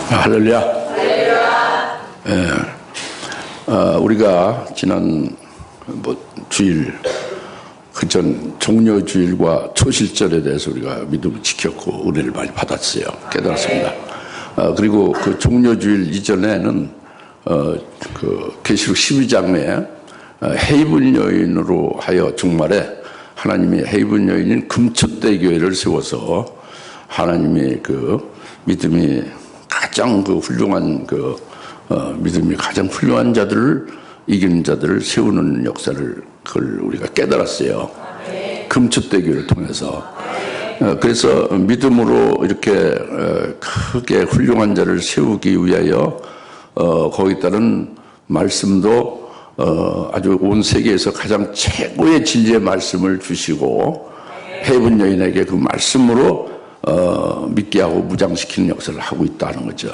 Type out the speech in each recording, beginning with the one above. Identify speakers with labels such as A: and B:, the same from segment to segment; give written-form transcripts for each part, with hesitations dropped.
A: 할렐루야. 예. 우리가 지난 주일 그전 종려주일과 초실절에 대해서 우리가 믿음을 지켰고 은혜를 많이 받았어요. 깨달았습니다. 그리고 그 종려주일 이전에는 그 계시록 12장에 헤이븐 여인으로 하여 정말에 하나님이 헤이븐 여인인 금촛대 교회를 세워서 하나님이 그 믿음이 가장 그 훌륭한 믿음이 가장 훌륭한 자들을 이기는 자들을 세우는 역사를 그걸 우리가 깨달았어요. 금촛대 교회를 통해서. 그래서 믿음으로 이렇게 크게 훌륭한 자를 세우기 위하여 거기에 따른 말씀도 아주 온 세계에서 가장 최고의 진리의 말씀을 주시고 헤이븐 여인에게 그 말씀으로 믿게 하고 무장시키는 역사를 하고 있다는 거죠.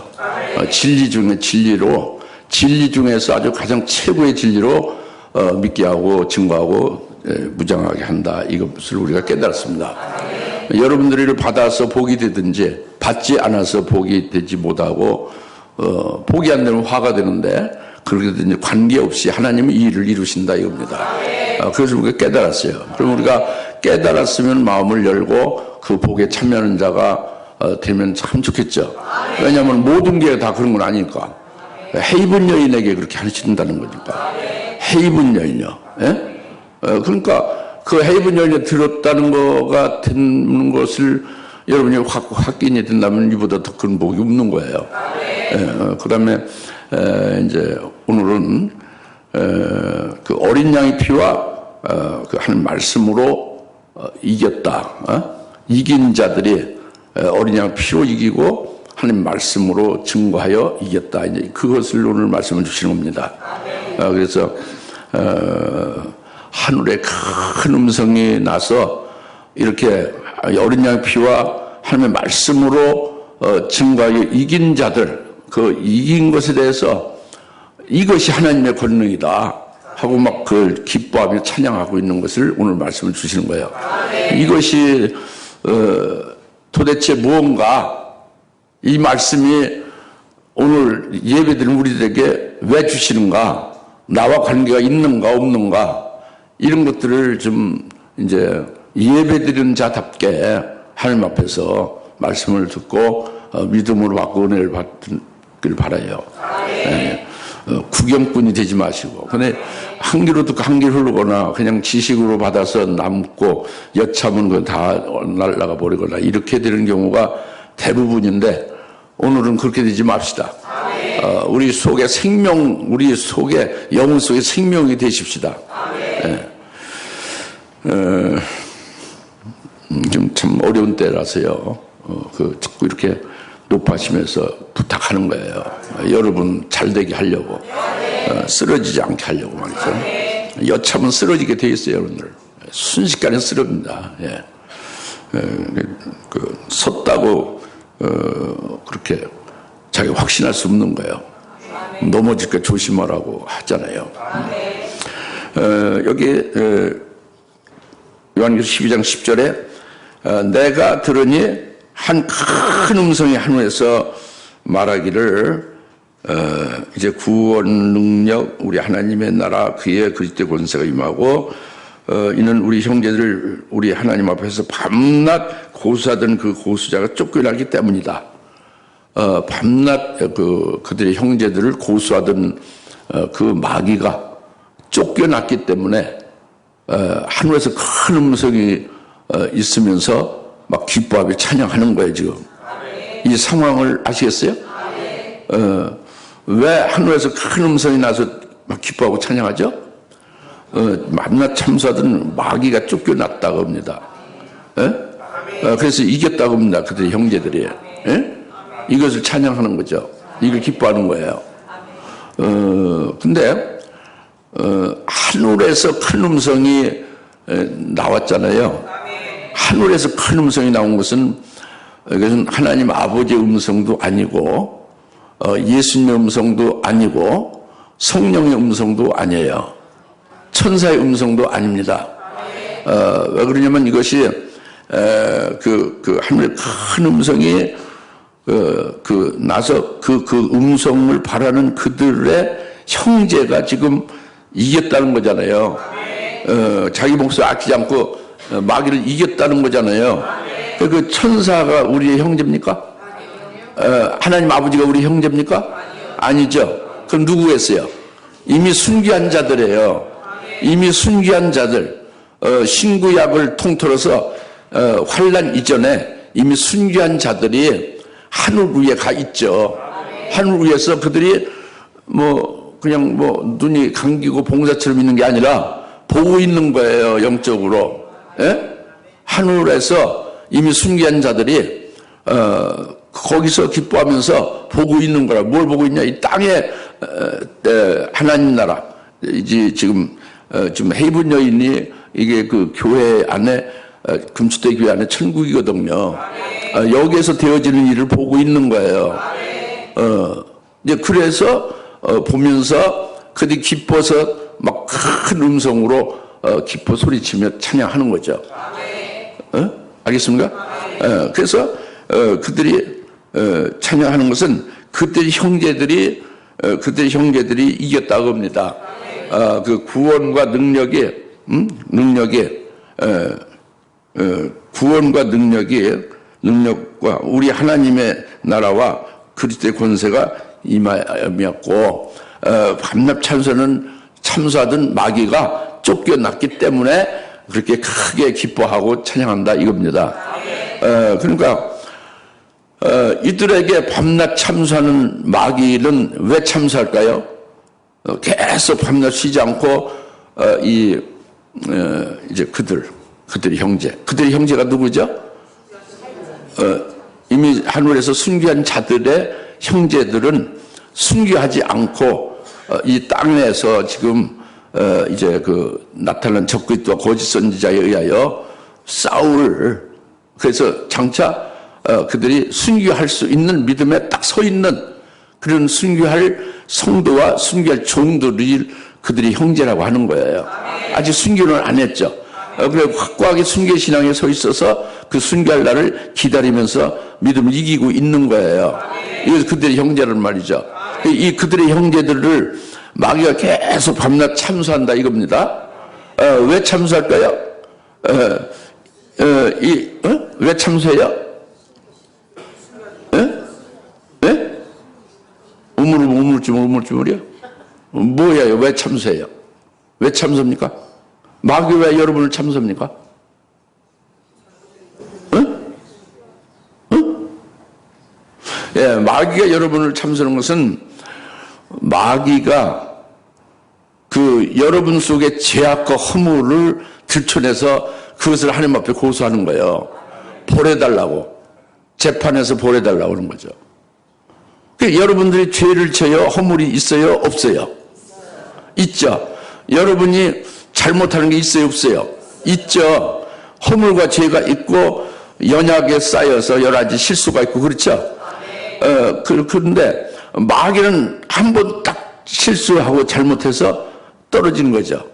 A: 진리 중에 진리로, 진리 중에서 아주 가장 최고의 진리로 믿게 하고 증거하고 무장하게 한다. 이것을 우리가 깨달았습니다. 여러분들이 이를 받아서 복이 되든지 받지 않아서 복이 되지 못하고 복이 안 되면 화가 되는데 그렇게 되든지 관계없이 하나님이 이 일을 이루신다 이겁니다. 그래서 우리가 깨달았어요. 그럼 우리가 깨달았으면 마음을 열고 그 복에 참여하는 자가 되면 참 좋겠죠. 왜냐하면 모든 게 다 그런 건 아니니까. 헤이븐 여인에게 그렇게 하신다는 거니까. 헤이븐 여인요. 예? 그러니까 그 헤이븐 여인이 들었다는 거가 되는 것을 여러분이 확인이 된다면 이보다 더 큰 복이 없는 거예요. 그 다음에 이제 오늘은 그 어린 양의 피와 그 하는 말씀으로 이겼다. 이긴 자들이 어린 양 피로 이기고 하나님 말씀으로 증거하여 이겼다. 이제 그것을 오늘 말씀을 주시는 겁니다. 그래서 하늘에 큰 음성이 나서 이렇게 어린 양 피와 하나님의 말씀으로 증거하여 이긴 자들, 그 이긴 것에 대해서 이것이 하나님의 권능이다 하고 막 그걸 기뻐하며 찬양하고 있는 것을 오늘 말씀을 주시는 거예요. 이것이 도대체 무언가, 이 말씀이 오늘 예배드린 우리들에게 왜 주시는가, 나와 관계가 있는가 없는가, 이런 것들을 좀 이제 예배드리는 자답게 하나님 앞에서 말씀을 듣고 믿음으로 받고 은혜를 받기를 바라요. 네. 구경꾼이 되지 마시고, 근데 한 귀로 듣고 한 귀로 흐르거나 그냥 지식으로 받아서 남고 여차하면 그거 다 날아가 버리거나 이렇게 되는 경우가 대부분인데 오늘은 그렇게 되지 맙시다. 우리 속에 생명, 우리 속에 영혼 속에 생명이 되십시다. 네. 좀 참 어려운 때라서요. 자꾸 이렇게 높아지면서 부탁하는 거예요. 여러분 잘 되게 하려고, 쓰러지지 않게 하려고 말이죠. 여차하면 쓰러지게 돼 있어요, 여러분들. 순식간에 쓰러집니다. 예. 섰다고 그렇게 자기가 확신할 수 없는 거예요. 넘어질까 조심하라고 하잖아요. 여기 요한계시록 12장 10절에 내가 들으니 한 큰 음성이 하늘에서 말하기를 이제 구원 능력 우리 하나님의 나라 그의 그리스도의 권세가 임하고 이는 우리 형제들을 우리 하나님 앞에서 밤낮 고수하던 그 고수자가 쫓겨나기 때문이다. 밤낮 그들의 형제들을 고수하던 그 마귀가 쫓겨났기 때문에 하늘에서 큰 음성이 있으면서 막 기뻐하며 찬양하는 거예요, 지금. 이 상황을 아시겠어요? 왜 하늘에서 큰 음성이 나서 막 기뻐하고 찬양하죠? 밤낮 참수하던 마귀가 쫓겨났다고 합니다. 그래서 이겼다고 합니다, 그들의 형제들이. 이것을 찬양하는 거죠. 이걸 기뻐하는 거예요. 근데 하늘에서 큰 음성이 나왔잖아요. 하늘에서 큰 음성이 나온 것은 이것은 하나님 아버지의 음성도 아니고 예수님의 음성도 아니고 성령의 음성도 아니에요. 천사의 음성도 아닙니다. 왜 그러냐면 이것이 그 하늘의 큰 음성이 나서 그 음성을 바라는 그들의 형제가 지금 이겼다는 거잖아요. 자기 목숨 아끼지 않고 마귀를 이겼다는 거잖아요. 그 천사가 우리의 형제입니까? 하나님 아버지가 우리 형제입니까? 아니죠. 그럼 누구겠어요? 이미 순교한 자들이에요. 이미 순교한 자들. 신구약을 통틀어서 환란 이전에 이미 순교한 자들이 하늘 위에 가 있죠. 하늘 위에서 그들이 그냥 눈이 감기고 봉사처럼 있는 게 아니라 보고 있는 거예요. 영적으로. 예? 하늘에서 이미 순교한 자들이 거기서 기뻐하면서 보고 있는 거라. 뭘 보고 있냐? 이 땅에 하나님 나라. 이제 지금 헤이븐 여인이 이게 그 교회 안에 금수대 교회 안에 천국이거든요. 여기에서 되어지는 일을 보고 있는 거예요. 이제 그래서 보면서 그들이 기뻐서 막 큰 음성으로 기뻐 소리치며 찬양하는 거죠. 알겠습니까? 그래서 그들이 찬양하는 것은 그들의 형제들이 이겼다고 합니다. 그 구원과 구원과 능력과 우리 하나님의 나라와 그리스도의 권세가 임하였고, 밤낮 참수하던 마귀가 쫓겨났기 때문에 그렇게 크게 기뻐하고 찬양한다 이겁니다. 그러니까 이들에게 밤낮 참수하는 마귀는 왜 참수할까요? 계속 밤낮 쉬지 않고 이제 그들의 형제가 누구죠? 이미 하늘에서 순교한 자들의 형제들은 순교하지 않고 이 땅에서 지금 이제 그 나타난 적그리스도와 거짓 선지자에 의하여 그래서 장차 그들이 순교할 수 있는 믿음에 딱 서 있는 그런 순교할 성도와 순교할 종들이 그들이 형제라고 하는 거예요. 아직 순교는 안 했죠. 그래 확고하게 순교 신앙에 서 있어서 그 순교할 날을 기다리면서 믿음을 이기고 있는 거예요. 이것이 그들의 형제란 말이죠. 이 그들의 형제들을 마귀가 계속 밤낮 참수한다 이겁니다. 왜 참수할까요? 왜 참수해요? 우물쭈물이요? 뭐예요? 왜 참수해요? 왜 참수합니까? 마귀 왜 여러분을 참수합니까? 예, 마귀가 여러분을 참수하는 것은 마귀가 여러분 속의 죄악과 허물을 들춰내서 그것을 하나님 앞에 고소하는 거예요. 벌해달라고. 재판에서 벌해달라고 하는 거죠. 여러분들이 죄를 져요? 허물이 있어요? 없어요? 있죠. 여러분이 잘못하는 게 있어요? 없어요? 있죠. 허물과 죄가 있고 연약에 쌓여서 여러 가지 실수가 있고 그렇죠. 그런데 마귀는 한 번 딱 실수하고 잘못해서 떨어지는 거죠.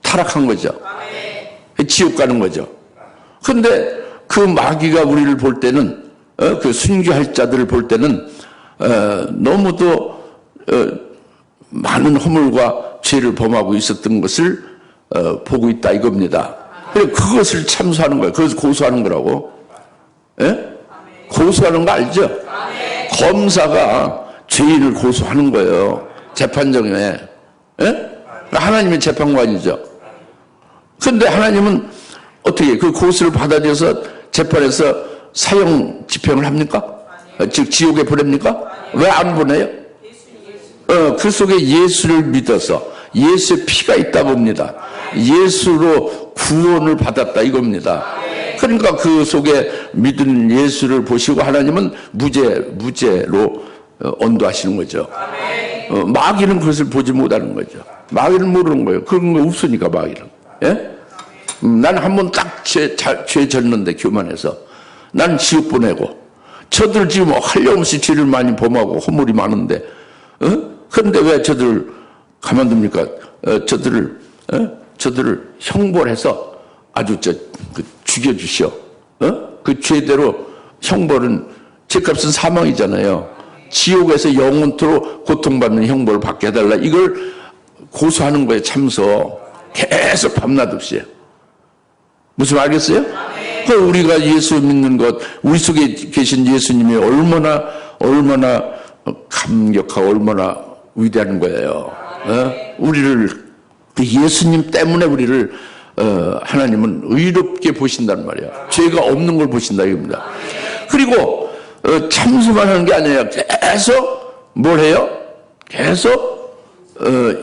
A: 타락한 거죠. 지옥 가는 거죠. 그런데 그 마귀가 우리를 볼 때는 그 순교할 자들을 볼 때는 너무도 많은 허물과 죄를 범하고 있었던 것을 보고 있다 이겁니다. 그것을 참수하는 거예요. 그것을 고소하는 거라고. 예? 고소하는 거 알죠? 검사가 죄인을 고소하는 거예요. 재판정에. 예? 하나님의 재판관이죠. 그런데 하나님은 어떻게 그 고소를 받아들여서 재판에서 사형 집행을 합니까? 즉 지옥에 보냅니까? 왜 안 보내요? 그 속에 예수를 믿어서 예수의 피가 있다 봅니다. 예수로 구원을 받았다 이겁니다. 그러니까 그 속에 믿은 예수를 보시고 하나님은 무죄로 언도하시는 거죠. 마귀는 그것을 보지 못하는 거죠. 마귀는 모르는 거예요. 그런 거 없으니까 마귀는. 예? 난 한 번 딱 죄 졌는데 교만해서 난 지옥 보내고 저들 지금 한량없이 죄를 많이 범하고 허물이 많은데 그런데 왜 저들 가만둡니까? 저들을 형벌해서 아주 죽여주시오. 그 죄대로 형벌은 죄값은 사망이잖아요. 지옥에서 영원토록 고통받는 형벌을 받게 해달라. 이걸 고소하는 거예요. 참소. 계속 밤낮 없이. 무슨 말 알겠어요? 우리가 예수 믿는 것, 우리 속에 계신 예수님이 얼마나 감격하고 얼마나 위대한 거예요. 우리를, 그 예수님 때문에 우리를, 하나님은 의롭게 보신단 말이야. 죄가 없는 걸 보신다, 이겁니다. 그리고, 참수만 하는 게 아니에요. 계속, 뭘 해요? 계속,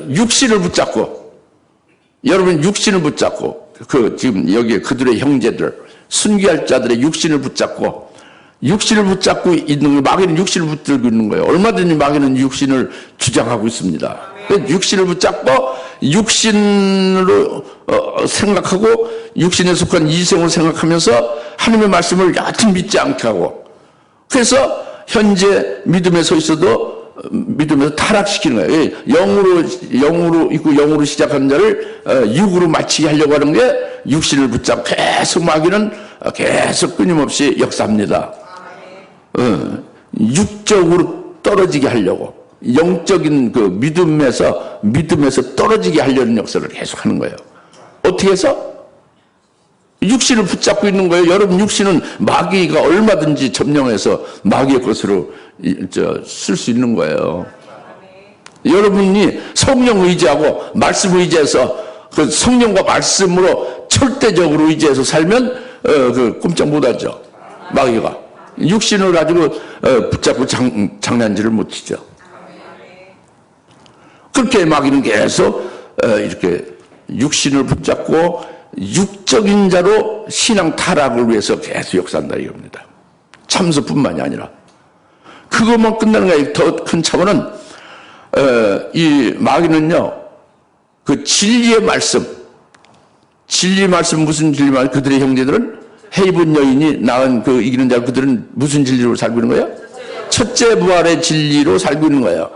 A: 육신을 붙잡고, 여러분 육신을 붙잡고, 지금 여기 그들의 형제들, 순교할 자들의 육신을 붙잡고 있는 거, 마귀는 육신을 붙들고 있는 거예요. 얼마든지 마귀는 육신을 주장하고 있습니다. 육신을 붙잡고 육신으로 생각하고 육신에 속한 이성을 생각하면서 하나님의 말씀을 여하튼 믿지 않게 하고, 그래서 현재 믿음에 서 있어도 믿음에서 타락시키는 거예요. 영으로 있고 영으로 시작하는 자를 육으로 마치게 하려고 하는 게 육신을 붙잡고 계속 마귀는 계속 끊임없이 역사합니다. 육적으로 떨어지게 하려고, 영적인 그 믿음에서 떨어지게 하려는 역사를 계속 하는 거예요. 어떻게 해서? 육신을 붙잡고 있는 거예요. 여러분 육신은 마귀가 얼마든지 점령해서 마귀의 것으로 쓸 수 있는 거예요. 여러분이 성령 의지하고 말씀 의지해서 그 성령과 말씀으로 절대적으로 의지해서 살면 그 꼼짝 못하죠. 마귀가 육신을 가지고 붙잡고 장난질을 못 치죠. 그렇게 마귀는 계속 이렇게 육신을 붙잡고 육적인 자로 신앙 타락을 위해서 계속 역사한다 이겁니다. 참소뿐만이 아니라 그것만 끝나는 거예요. 더 큰 차원은 이 마귀는요, 그 진리의 말씀 무슨 진리 말씀? 그들의 형제들은 헤이븐 여인이 낳은 그 이기는 자, 그들은 무슨 진리로 살고 있는 거예요? 첫째 부활의 진리로 살고 있는 거예요.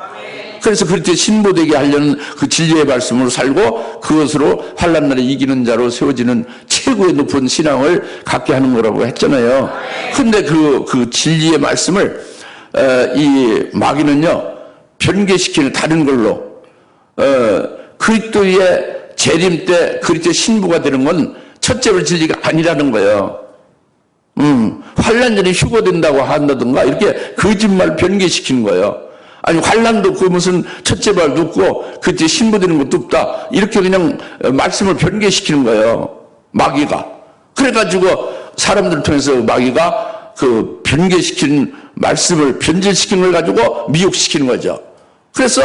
A: 그래서 그렇게 신보되게 하려는 그 진리의 말씀으로 살고 그것으로 환난 날에 이기는 자로 세워지는 최고의 높은 신앙을 갖게 하는 거라고 했잖아요. 근데 그 진리의 말씀을 이 마귀는요, 변개시키는 다른 걸로, 그리스도의 재림 때 그리스도의 신부가 되는 건 첫째 진리가 아니라는 거예요. 환난 전에 휴거된다고 한다든가 이렇게 거짓말 변개시키는 거예요. 아니 환난도 그 무슨 첫째 발도 없고 그때 신부되는 것도 없다, 이렇게 그냥 말씀을 변개시키는 거예요, 마귀가. 그래가지고 사람들을 통해서 마귀가 그 변개시킨 말씀을 변질시키는 걸 가지고 미혹시키는 거죠. 그래서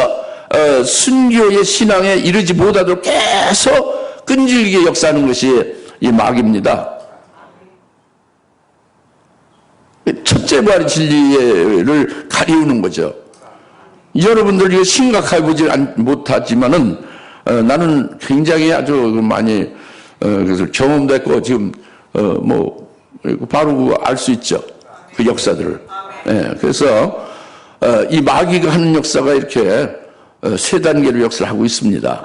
A: 순교의 신앙에 이르지 못하도록 계속 끈질기게 역사하는 것이 이 마귀입니다. 첫째 발의 진리를 가리우는 거죠. 여러분들 이거 심각하게 보지 못하지만은 나는 굉장히 아주 많이 그래서 경험도 했고 지금 바로 알 수 있죠, 그 역사들을. 그래서 이 마귀가 하는 역사가 이렇게 세 단계로 역사를 하고 있습니다.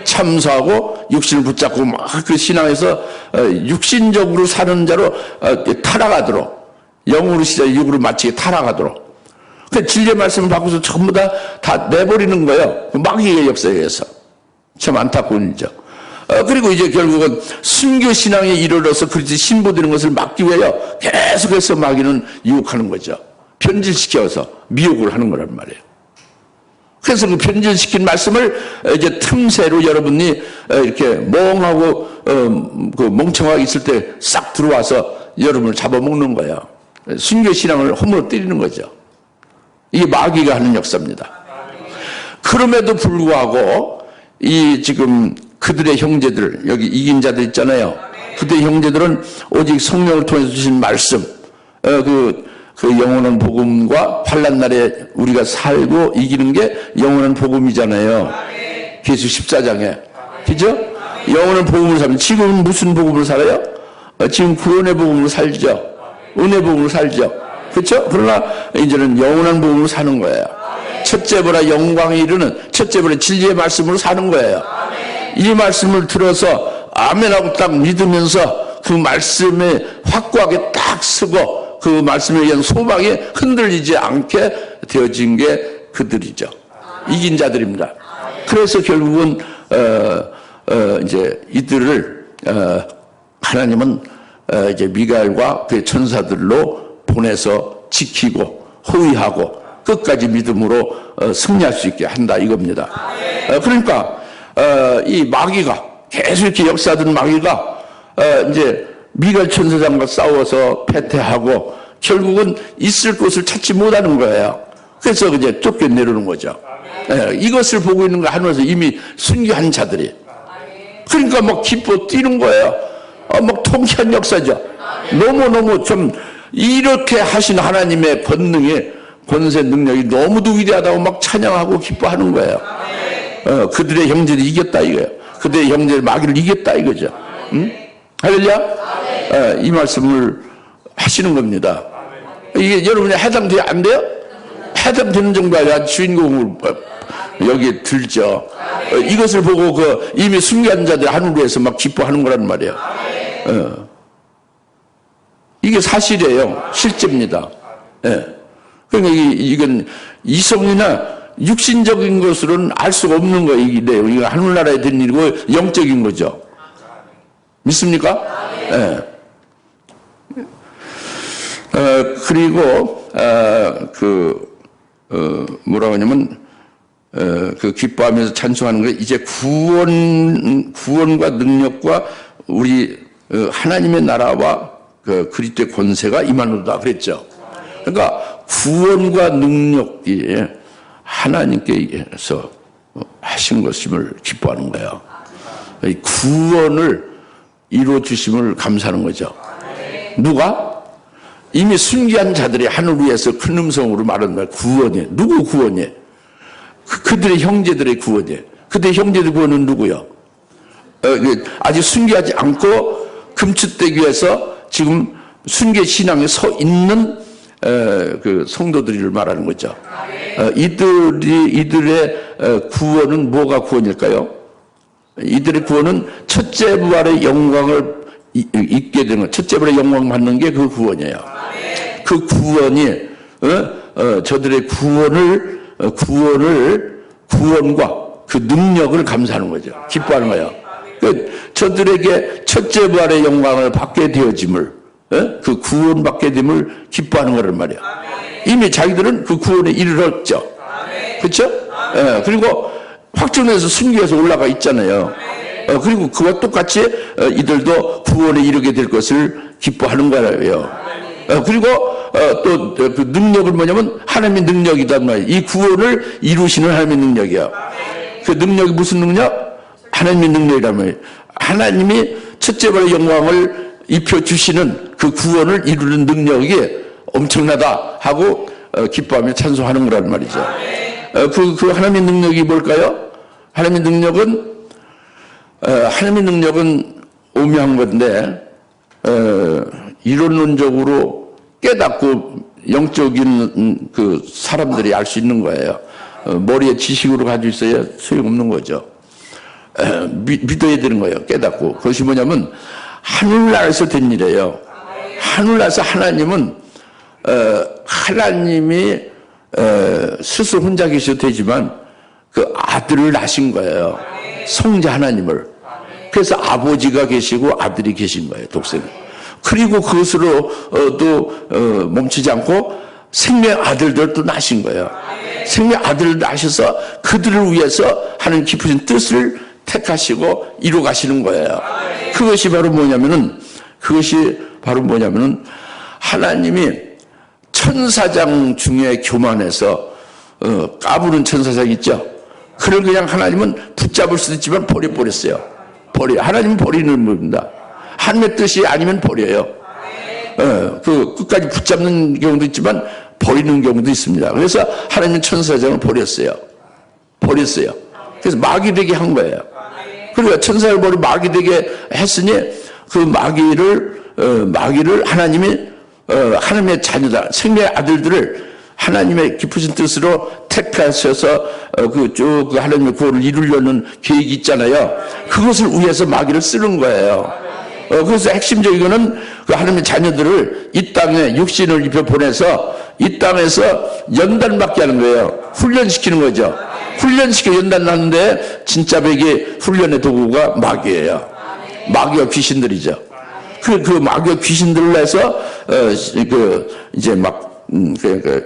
A: 참소하고 육신을 붙잡고 막 그 신앙에서 육신적으로 사는 자로 타락하도록, 영으로 시작 육으로 마치게 타락하도록. 그 진리의 말씀을 바꿔서 전부 다 내버리는 거예요. 마귀의 역사에 의해서. 참 안타까운 일이죠. 그리고 이제 결국은 순교 신앙에 이르러서 그렇지 신부되는 것을 막기 위하여 계속해서 마귀는 유혹하는 거죠. 변질시켜서 미혹을 하는 거란 말이에요. 그래서 그 변질시킨 말씀을 이제 틈새로 여러분이 이렇게 멍하고 그 멍청하게 있을 때 싹 들어와서 여러분을 잡아먹는 거예요. 순교 신앙을 허물어 때리는 거죠. 이게 마귀가 하는 역사입니다. 그럼에도 불구하고 이 지금 그들의 형제들, 여기 이긴 자들 있잖아요. 그들의 형제들은 오직 성령을 통해서 주신 말씀, 그 영원한 복음과 환난 날에 우리가 살고 이기는 게 영원한 복음이잖아요. 계수 14장에. 그죠? 영원한 복음을 살면 지금은 무슨 복음을 살아요? 지금 구원의 복음으로 살죠. 은혜 복음으로 살죠. 그렇죠? 그러나 이제는 영원한 복음으로 사는 거예요. 첫째 보라 영광에 이르는 첫째 보라 진리의 말씀으로 사는 거예요. 이 말씀을 들어서 아멘하고 딱 믿으면서 그 말씀에 확고하게 딱 서고 그 말씀에 의한 소망이 흔들리지 않게 되어진 게 그들이죠. 이긴 자들입니다. 그래서 결국은 이제 이들을 하나님은 이제 미가엘과 그의 천사들로 보내서 지키고 호위하고 끝까지 믿음으로 승리할 수 있게 한다 이겁니다. 그러니까 이 마귀가 계속 이렇게 역사하던 마귀가 이제 미가엘 천사장과 싸워서 패퇴하고 결국은 있을 곳을 찾지 못하는 거예요. 그래서 이제 쫓겨내려는 거죠. 이것을 보고 있는 거 하늘에서 이미 순교한 자들이. 그러니까 막 기뻐 뛰는 거예요. 막 통쾌한 역사죠. 너무너무 좀 이렇게 하신 하나님의 권능이 권세 능력이 너무도 위대하다고 막 찬양하고 기뻐하는 거예요. 그들의 형제들이 이겼다 이거예요. 그들의 형제들 마귀를 이겼다 이거죠. 응? 할렐루야? 이 말씀을 하시는 겁니다. 이게 여러분이 해당돼야 안 돼요? 해당되는 정도가 아니라 주인공을 여기에 들죠. 이것을 보고 이미 순교한 자들 하늘에서 막 기뻐하는 거란 말이에요. 이게 사실이에요. 실제입니다. 그러니까 이건 이성이나 육신적인 것으로는 알 수가 없는 거예요. 이거 하늘나라에 된 일이고 영적인 거죠. 믿습니까? 그리고 뭐라고 하냐면 기뻐하면서 찬송하는 게 이제 구원과 능력과 우리 하나님의 나라와 그리스도의 권세가 임하노다 그랬죠. 그러니까 구원과 능력이 하나님께서 하신 것임을 기뻐하는 거예요. 구원을 이루어 주심을 감사하는 거죠. 누가? 이미 순교한 자들이 하늘 위에서 큰 음성으로 말하는 거예요. 구원이. 누구 구원이? 그들의 형제들의 구원이. 그들의 형제들 구원은 누구요? 아직 순교하지 않고 금추대교에서 지금 순교 신앙에 서 있는 그 성도들을 말하는 거죠. 이들의 구원은 뭐가 구원일까요? 이들의 구원은 첫째 부활의 영광을 잊게 되는 것, 첫째 부활의 영광 받는 게 그 구원이에요. 그 구원이 저들의 구원과 그 능력을 감사하는 거죠. 기뻐하는 거예요. 저들에게 첫째 부활의 영광을 받게 되어짐을, 그 구원받게 됨을 기뻐하는 거란 말이에요. 이미 자기들은 그 구원에 이르렀죠. 그렇죠? 그리고 확정해서 순교해서 올라가 있잖아요. 그리고 그와 똑같이 이들도 구원에 이르게 될 것을 기뻐하는 거예요. 그리고 또 그 능력을 뭐냐면 하나님의 능력이단 말이에요. 이 구원을 이루시는 하나님의 능력이에요. 그 능력이 무슨 능력? 하나님의 능력이란 말이에요. 하나님이 첫째 발의 영광을 입혀주시는 그 구원을 이루는 능력이 엄청나다 하고 기뻐하며 찬송하는 거란 말이죠. 그 하나님의 능력이 뭘까요? 하나님의 능력은 오묘한 건데 이론론적으로 깨닫고 영적인 그 사람들이 알 수 있는 거예요. 머리에 지식으로 가지고 있어야 소용없는 거죠. 믿어야 되는 거예요. 깨닫고. 그것이 뭐냐면 하늘나라에서 된 일이에요. 하늘나라에서 하나님은 하나님이 스스로 혼자 계셔도 되지만 그 아들을 낳으신 거예요. 성자 하나님을. 그래서 아버지가 계시고 아들이 계신 거예요. 독생. 그리고 그것으로 또 멈추지 않고 생명 아들들 또 낳으신 거예요. 생명 아들을 낳으셔서 그들을 위해서 하는 깊으신 뜻을 택하시고 이루 가시는 거예요. 그것이 바로 뭐냐면은 하나님이 천사장 중에 교만해서 까부는 천사장 있죠. 그걸 그냥 하나님은 붙잡을 수도 있지만 버려버렸어요. 하나님은 버리는 겁니다. 하나님의 뜻이 아니면 버려요. 그 끝까지 붙잡는 경우도 있지만 버리는 경우도 있습니다. 그래서 하나님은 천사장을 버렸어요. 그래서 마귀 되게 한 거예요. 그러니까 천사를 버리고 마귀 되게 했으니 그 마귀를 하나님이 하나님의 자녀다, 생명의 아들들을 하나님의 깊으신 뜻으로 택하셔서 그 하나님의 구원을 이루려는 계획이 있잖아요. 그것을 위해서 마귀를 쓰는 거예요. 그래서 핵심적인 거는 그 하나님의 자녀들을 이 땅에 육신을 입혀 보내서 이 땅에서 연단받게 하는 거예요. 훈련시키는 거죠. 훈련시켜 연단하는데 진짜 백이 훈련의 도구가 마귀예요. 마귀와 귀신들이죠. 그 마귀와 귀신들을 해서 이제 막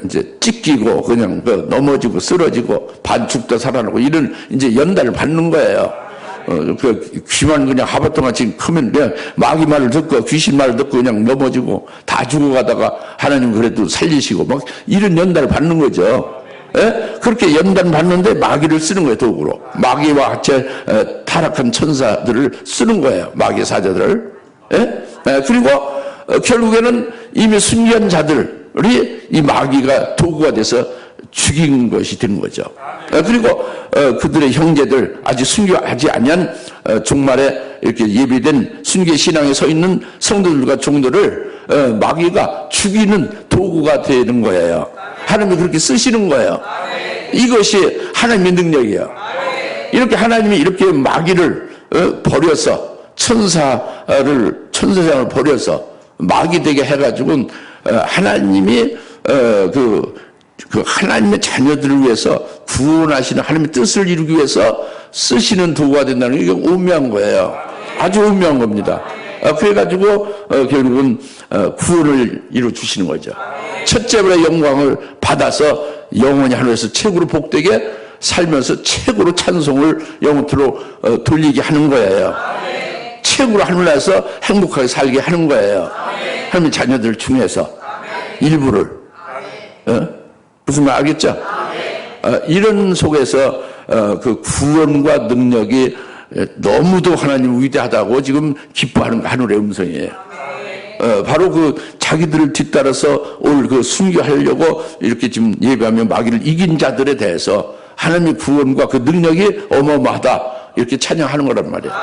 A: 이제 찢기고 그냥 넘어지고 쓰러지고 반 죽다 살아나고 이런 이제 연단을 받는 거예요. 귀만 그냥 하버통같이 크면 그냥 마귀 말을 듣고 귀신 말을 듣고 그냥 넘어지고 다 죽어가다가 하나님 그래도 살리시고 막 이런 연단을 받는 거죠. 예? 그렇게 연단 받는데 마귀를 쓰는 거예요, 도구로. 마귀와 같이 타락한 천사들을 쓰는 거예요, 마귀 사자들을. 예? 그리고 결국에는 이미 순교한 자들이 이 마귀가 도구가 돼서 죽인 것이 되는 거죠. 그리고 그들의 형제들 아직 순교하지 아니한 종말에 이렇게 예비된 순교 신앙에 서 있는 성도들과 종들을 마귀가 죽이는 도구가 되는 거예요. 하나님이 그렇게 쓰시는 거예요. 이것이 하나님의 능력이에요. 이렇게 하나님이 이렇게 마귀를 버려서 천사장을 버려서 마귀 되게 해가지고 하나님이 그 하나님의 자녀들을 위해서 구원하시는 하나님의 뜻을 이루기 위해서 쓰시는 도구가 된다는 게 오묘한 거예요. 아주 오묘한 겁니다. 그래가지고 결국은 구원을 이루어 주시는 거죠. 첫째로 영광을 받아서 영원히 하늘에서 최고로 복되게 살면서 최고로 찬송을 영원토로 돌리게 하는 거예요. 최고로 하늘나라에서 행복하게 살게 하는 거예요. 하나님의 자녀들 중에서 일부를. 무슨 말 알겠죠? 이런 속에서 그 구원과 능력이 너무도 하나님 위대하다고 지금 기뻐하는 하늘의 음성이에요. 바로 그 자기들을 뒤따라서 올 그 순교하려고 이렇게 지금 예배하며 마귀를 이긴 자들에 대해서 하나님의 구원과 그 능력이 어마어마하다 이렇게 찬양하는 거란 말이에요.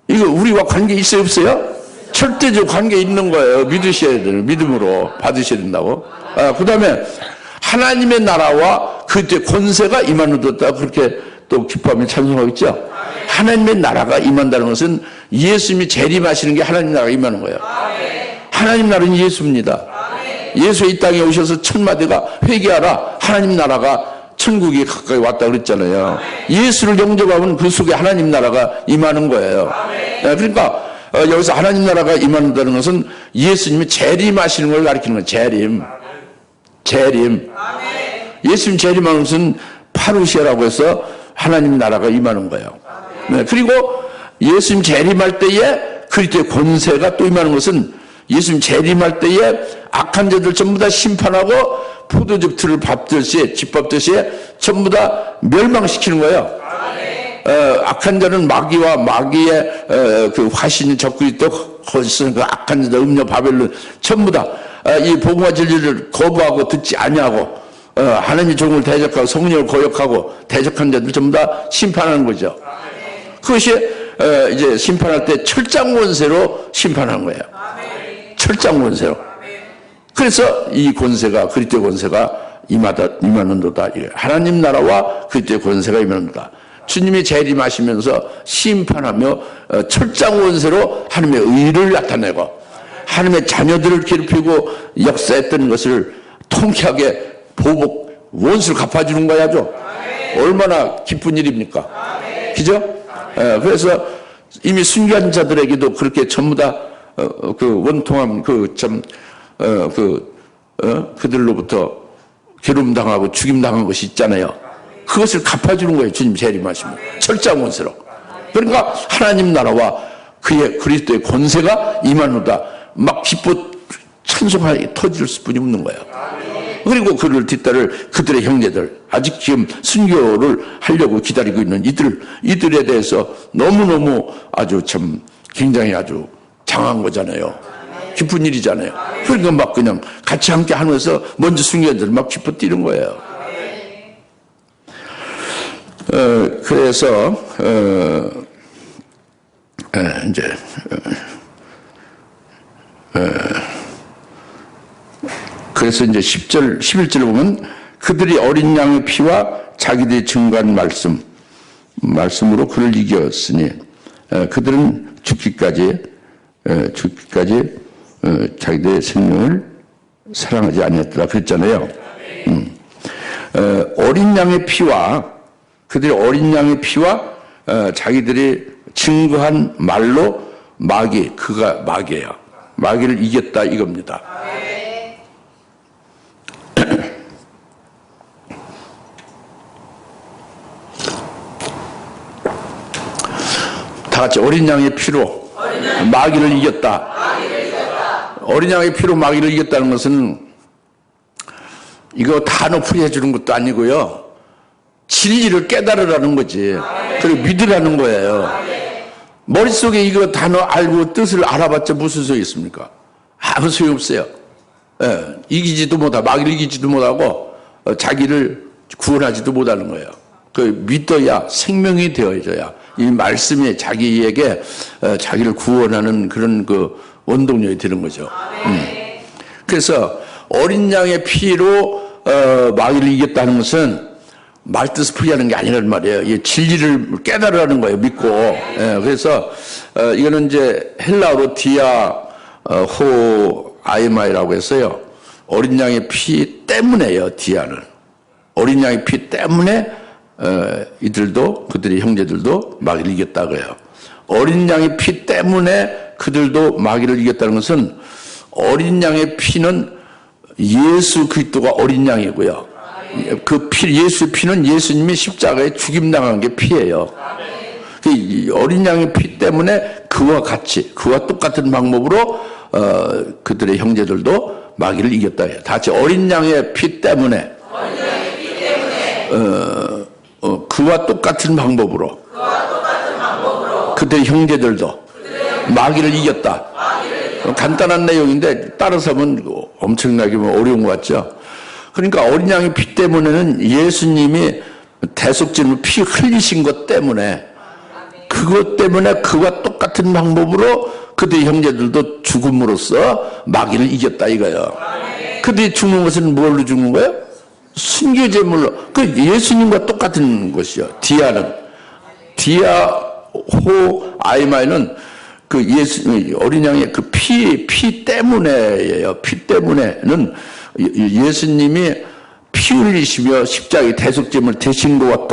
A: 이거 우리와 관계 있어요, 없어요? 절대적 관계 있는 거예요. 믿으셔야 돼요. 믿음으로 받으셔야 된다고. 그 다음에 하나님의 나라와 그때 권세가 임하는도다 그렇게 또 기뻐하며 찬송하고 있죠. 하나님의 나라가 임한다는 것은 예수님이 재림하시는 게 하나님 나라가 임하는 거예요. 하나님 나라는 예수입니다. 예수 이 땅에 오셔서 천마대가 회개하라. 하나님 나라가 천국이 가까이 왔다 그랬잖아요. 예수를 영접하면 그 속에 하나님 나라가 임하는 거예요. 그러니까 여기서 하나님 나라가 임한다는 것은 예수님이 재림하시는 걸 가리키는 거예요. 재림. 예수님 재림하는 것은 파루시아라고 해서 하나님 나라가 임하는 거예요. 그리고 예수님 재림할 때에 그리스도의 권세가 또 임하는 것은 예수님 재림할 때에 악한 자들 전부 다 심판하고 포도즙 틀을 밟듯이 짓밟듯이 전부 다 멸망시키는 거예요. 악한 자는 마귀와 마귀의 그 화신이 적그리스도 거짓은 그 악한 자들 음녀 바벨론 전부 다 이 복음과 진리를 거부하고 듣지 아니하고 하나님의 종을 대적하고 성령을 거역하고 대적한 자들 전부 다 심판하는 거죠. 그것이 이제 심판할 때 철장 권세로 심판하는 거예요. 철장 권세로. 그래서 이 권세가 그리스도의 권세가 임하는도다. 하나님 나라와 그리스도의 권세가 임하는도다. 주님이 재림하시면서 심판하며 철장 권세로 하나님의 의를 나타내고 하나님의 자녀들을 괴롭히고 역사했던 것을 통쾌하게 보복 원수를 갚아주는 거야죠. 얼마나 기쁜 일입니까? 그죠? 그래서 이미 순교한 자들에게도 그렇게 전부 다 그 원통함 그들로부터 괴로움 당하고 죽임 당한 것이 있잖아요. 그것을 갚아주는 거예요. 주님 재림하시면 철장 원수로. 그러니까 하나님 나라와 그의 그리스도의 권세가 임하노다. 막 기뻐 찬송하게 터질 수뿐이 없는 거예요. 그리고 그를 뒤따를 그들의 형제들 아직 지금 순교를 하려고 기다리고 있는 이들에 대해서 너무너무 아주 참 굉장히 아주 장한 거잖아요. 기쁜 일이잖아요. 그러니까 막 그냥 같이 함께 하면서 먼저 순교자들 막 기뻐 뛰는 거예요. 그래서 이제 그래서 이제 10절, 11절을 보면 그들이 어린 양의 피와 자기들이 증거한 말씀으로 그를 이겼으니 그들은 죽기까지 자기들의 생명을 사랑하지 않았더라 그랬잖아요. 어린 양의 피와 그들의 어린 양의 피와 자기들이 증거한 말로 그가 마귀예요. 마귀를 이겼다 이겁니다. 다 같이 어린 양의 피로 마귀를 이겼다. 어린 양의 피로 마귀를 이겼다는 것은 이거 단어 풀이해 주는 것도 아니고요. 진리를 깨달으라는 거지. 그리고 믿으라는 거예요. 머릿속에 이거 단어 알고 뜻을 알아봤자 무슨 소용이 있습니까? 아무 소용 없어요. 이기지도 못하고 마귀를 이기지도 못하고 자기를 구원하지도 못하는 거예요. 그 믿어야 생명이 되어져야 이 말씀이 자기에게 자기를 구원하는 그런 그 원동력이 되는 거죠. 그래서 어린 양의 피로 마귀를 이겼다는 것은 말뜻을 풀이하는 게 아니란 말이에요. 이 진리를 깨달으라는 거예요. 믿고. 그래서 이거는 이제 헬라어로 디아 호 아이마이라고 했어요. 어린 양의 피 때문에요. 디아는 어린 양의 피 때문에 이들도 그들의 형제들도 마귀를 이겼다고 해요. 어린 양의 피 때문에 그들도 마귀를 이겼다는 것은 어린 양의 피는 예수 그리스도가 어린 양이고요. 그 피, 예수의 피는 예수님이 십자가에 죽임당한 게 피예요. 그 어린 양의 피 때문에 그와 똑같은 방법으로 그들의 형제들도 마귀를 이겼다 해요. 다 같이 어린 양의 피 때문에 그와 똑같은 방법으로 그들의 형제들도 마귀를 이겼다. 간단한 내용인데 따라서 하면 엄청나게 어려운 것 같죠. 그러니까 어린 양의 피 때문에는 예수님이 대속제물 피 흘리신 것 때문에 그것 때문에 그와 똑같은 방법으로 그들의 형제들도 죽음으로써 마귀를 이겼다 이거예요. 그들이 죽는 것은 뭘로 죽는 거예요? 순교제물로. 그 예수님과 똑같은 것이요. 디아호 아이마이는 그 어린 양의 그 피 때문에예요. 피 때문에는 예수님이 피 흘리시며 십자가의 대속제물 되신 것과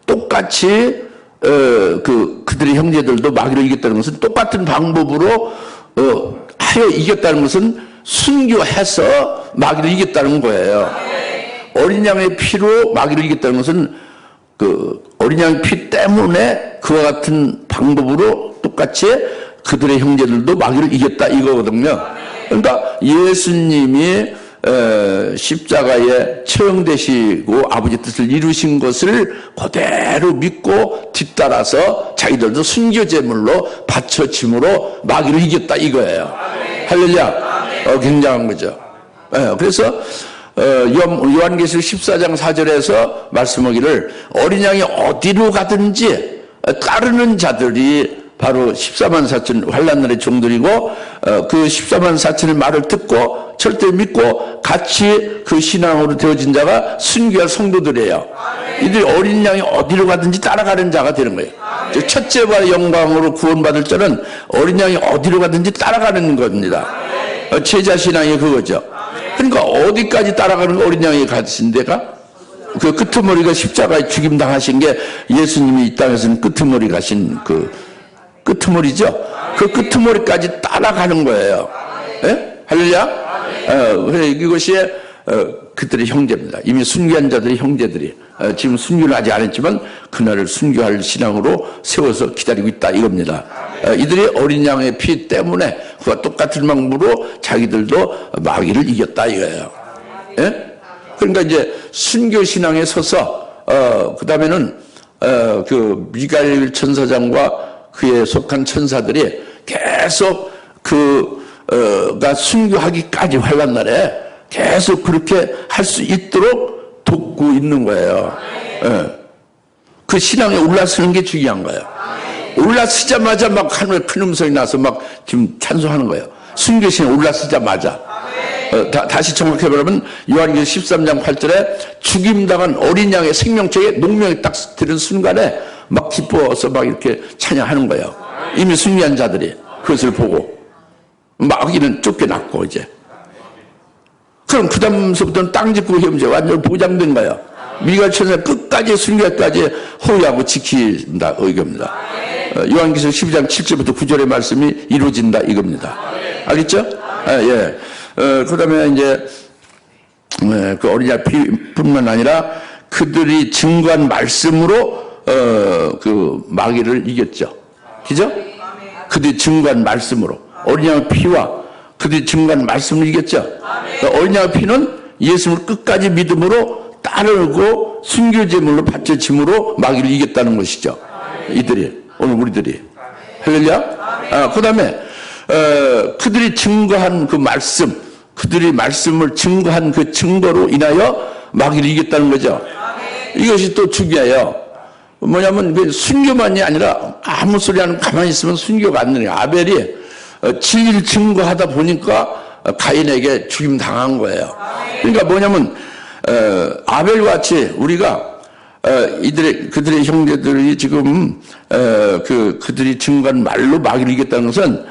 A: 똑같이 그들의 형제들도 마귀를 이겼다는 것은 똑같은 방법으로 하여 이겼다는 것은 순교해서 마귀를 이겼다는 거예요. 어린 양의 피로 마귀를 이겼다는 것은 그 어린 양의 피 때문에 그와 같은 방법으로 똑같이 그들의 형제들도 마귀를 이겼다 이거거든요. 그러니까 예수님이 십자가에 처형되시고 아버지 뜻을 이루신 것을 그대로 믿고 뒤따라서 자기들도 순교제물로 바쳐짐으로 마귀를 이겼다 이거예요. 할렐루야. 굉장한 거죠. 그래서 요한계시록 14장 4절에서 말씀하기를 어린 양이 어디로 가든지 따르는 자들이 바로 14만 4천 환난날의 종들이고 그 14만 4천의 말을 듣고 절대 믿고 같이 그 신앙으로 되어진 자가 순교할 성도들이에요. 이들이 어린 양이 어디로 가든지 따라가는 자가 되는 거예요. 첫째와 영광으로 구원받을 자는 어린 양이 어디로 가든지 따라가는 겁니다. 제자 신앙이 그거죠. 그러니까 어디까지 따라가는 어린 양이 가신 데가 그 끄트머리가 십자가에 죽임 당하신 게 예수님이 이 땅에서는 끄트머리 가신 그 끄트머리죠. 그 끄트머리까지 따라가는 거예요. 예? 할렐루야. 그래 이것이 그들의 형제입니다. 이미 순교한 자들의 형제들이 지금 순교를 하지 않았지만 그날을 순교할 신앙으로 세워서 기다리고 있다 이겁니다. 이들이 어린 양의 피 때문에 그와 똑같은 방법으로 자기들도 마귀를 이겼다 이거예요. 예? 그러니까 이제 순교 신앙에 서서 그 다음에는 그 미가엘 천사장과 그에 속한 천사들이 계속 그가 순교하기까지 환난날에 계속 그렇게 할 수 있도록 돕고 있는 거예요. 그 신앙에 올라서는 게 중요한 거예요. 올라서자마자 막 하늘에 큰 음성이 나서 막 지금 찬송하는 거예요. 순교 신앙에 올라서자마자. 다시 정확해보면 요한계시록 13장 8절에 죽임당한 어린 양의 생명책에 농명이 딱 들은 순간에 막 기뻐서 막 이렇게 찬양하는 거예요. 이미 승리한 자들이 그것을 보고 마귀는 쫓겨났고 이제. 그럼 그 다음서부터는 땅 짓고 현재 완전 보장된 거예요. 미가 천사 끝까지 순교까지 호위하고 지킨다 이겁니다. 요한계시록 12장 7절부터 9절의 말씀이 이루어진다 이겁니다. 알겠죠? 예. 그 다음에 이제 그 어린 양 피뿐만 아니라 그들이 증거한 말씀으로 그 마귀를 이겼죠. 그죠? 그들이 증거한 말씀으로 어린 양 피와 그들이 증거한 말씀을 이겼죠. 어린 양 피는 예수를 끝까지 믿음으로 따르고 순교제물로 바쳐짐으로 마귀를 이겼다는 것이죠. 이들이 오늘 우리들이 할렐루야. 그 다음에 그들이 증거한 그 말씀, 그들이 말씀을 증거한 그 증거로 인하여 마귀를 이겼다는 거죠. 이것이 또 중요해요. 뭐냐면 그 순교만이 아니라 아무 소리 안 가만히 있으면 순교가 안 되는 거예요. 아벨이 진리를 증거하다 보니까 가인에게 죽임 당한 거예요. 그러니까 뭐냐면 아벨과 같이 우리가 그들의 형제들이 지금 그들이 증거한 말로 마귀를 이겼다는 것은